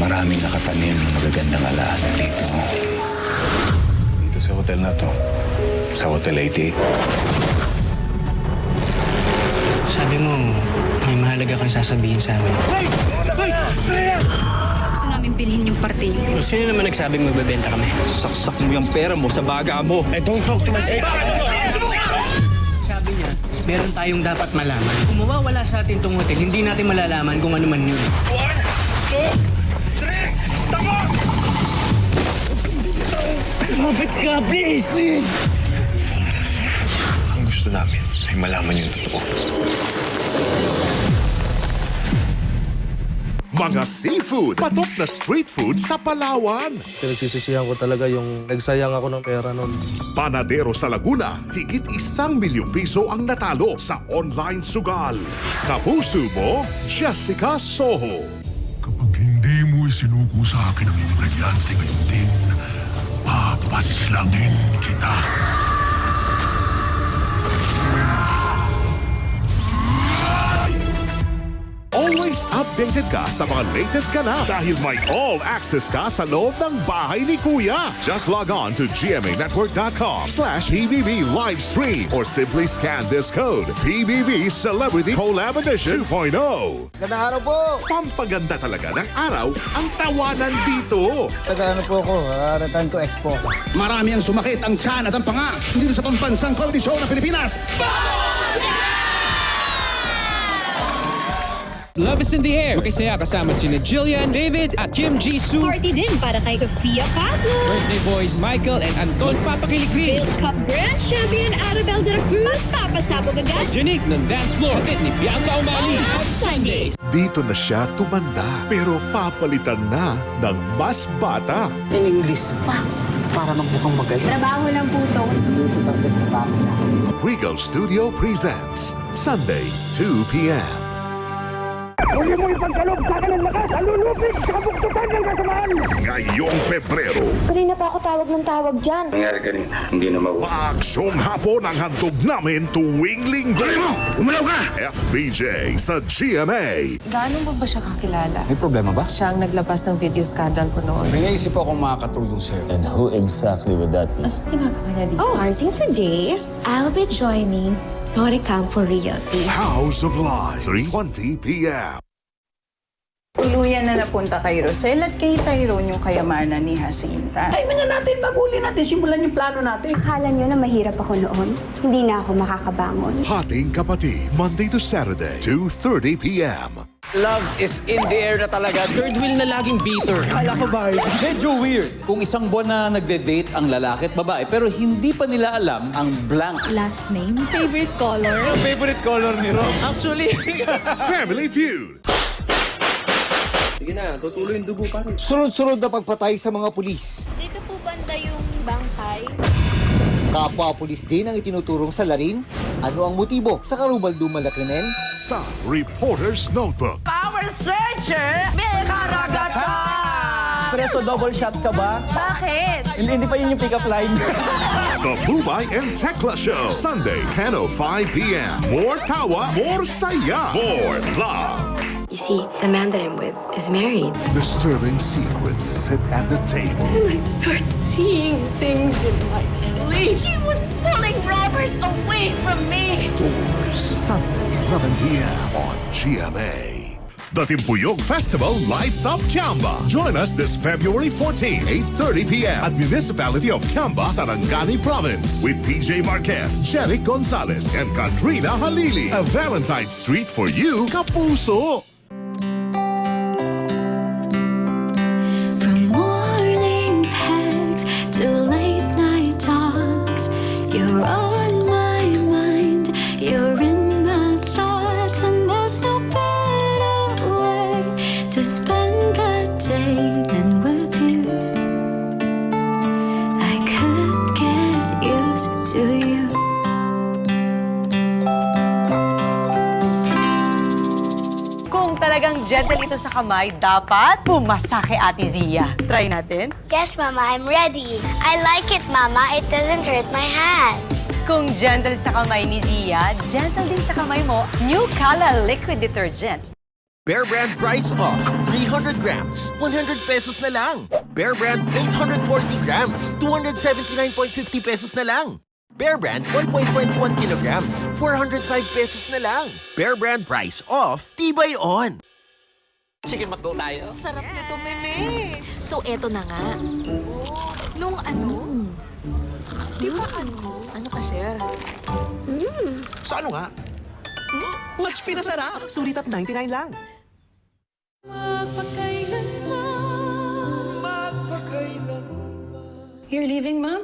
Maraming nakatanim ng magagandang alaala dito. Dito sa hotel na to. Sa Hotel 88. Sabi mo, may mahalaga kang sasabihin sa amin. Gusto namin bilhin yung parte niyo. Sino naman nagsabing magbebenta kami? Saksak mo yung pera mo sa baga mo. I don't talk to myself. Sabi niya, meron tayong dapat malaman. Kung mawawala sa atin tong hotel, hindi natin malalaman kung ano man yun. 1, 2, 3, tama! Lumapit ka, please! Ang gusto namin ay malaman yung totoo. Mga seafood, patok na street food sa Palawan. Pinagsisisihan ko talaga yung nagsayang ako ng pera noon. Panadero sa Laguna, higit 1 milyong piso ang natalo sa online sugal. Kapuso mo, Jessica Soho. Kapag hindi mo isinuko sa akin ang iyong brilyante ngayon din, papaslangin kita. Always updated ka sa mga latest ganap dahil may all-access ka sa loob ng bahay ni Kuya. Just log on to gmanetwork.com/PBB Livestream or simply scan this code, PBB Celebrity Collab Edition 2.0. Gandang araw po! Pampaganda talaga ng araw ang tawanan dito. Taga-ano po ako, Retanto Expo. Marami ang sumakit ang tiyan at ang panga dito sa pambansang comedy show ng Pilipinas. Love is in the air. Makisaya kasama sina Jillian, David at Kim Jisoo. Party din para kay Sofia Pablo. Birthday boys Michael and Anton Papakilikri. World Cup Grand Champion Arabel de la Cruz. Papasabog agad. Janik ng dance floor. Hatid ni Bianca Umali. Sundays. Dito na siya tumanda pero papalitan na ng mas bata. In English pa, para magmukhang magaling. Trabaho lang po to. Regal Studio presents Sunday, 2 p.m. Huli mo ipagkalog sa akin ng lakas! Alulupig sa kabuktutan ng kasamaan! Ngayong Pebrero, Kanina pa ako tawag ng tawag dyan. paaksyong hapon ang handog namin tuwing linggo. Umalaw ka! FBJ sa GMA. Gaano mo ba siya kakilala? May problema ba? Siya ang naglabas ng video scandal ko noon. May naisip akong makakatulong sa'yo. And who exactly would that be? Ginagawa niya dito. Starting today, I'll be joining Torre Campo Realty. House of Lies, 3:20 p.m. Tuluyan na napunta kay Rosel at kay Tyrone yung kayamanan ni Jacinta. Ay, mga natin, paguli natin, simulan yung plano natin. Akala niyo na mahirap ako noon? Hindi na ako makakabangon. Hating Kapatid, Monday to Saturday, 2:30 p.m. Love is in the air na talaga. Third wheel na laging beater. Kala ko ba? Medyo weird kung isang buwan na nagde-date ang lalaki at babae pero hindi pa nila alam ang blank. Last name? Favorite color? Favorite color ni Rom. Actually, Family Feud. Sunod-sunod na pagpatay sa mga pulis. Dito po banda yung bangkay. Kapwa-pulis din ang itinuturong sa larin. Ano ang motibo sa karumal-dumal na krimen? Sa Reporter's Notebook. Power Searcher! May karagatan! Preso, double shot ka ba? Bakit? Hindi pa yun yung pick-up line. The Bubay and Tekla Show. Sunday, 10:05 p.m. More tawa, more saya, more love. You see, the man that I'm with is married. Disturbing secrets sit at the table. I start seeing things in my sleep. He was pulling Robert away from me. Sunday, 11 p.m. on GMA. The Timpuyog Festival lights up Kiamba. Join us this February 14, 8:30 p.m. at Municipality of Kiamba, Sarangani Province with DJ Marquez, Jeric Gonzalez, and Katrina Halili. A Valentine's treat for you, Kapuso. From morning pets to late night talks, you're on my mind. You're in my thoughts, and there's no better way to spend the day than with you. I could get used to you. Kung talagang gentle ito sa kamay, dapat pumasa kay Ate Zia. Try natin. Yes, Mama, I'm ready. I like it, Mama. It doesn't hurt my hands. Kung gentle sa kamay ni Zia, gentle din sa kamay mo. New Kala Liquid Detergent. Bear Brand price off. 3 300 grams, 100 pesos na lang. Bear Brand 840 grams, 279.50 pesos na lang. Bear Brand 1.21 kilograms, 405 pesos na lang. Bear Brand price off, tibay on. Chicken McDo tayo. Sarap nito, Meme. So, eto na nga. Nung ano? Di ba ano? Ano kasi? So ano nga? Much pinasarap. Sulit at 99 lang. You're leaving, Mom?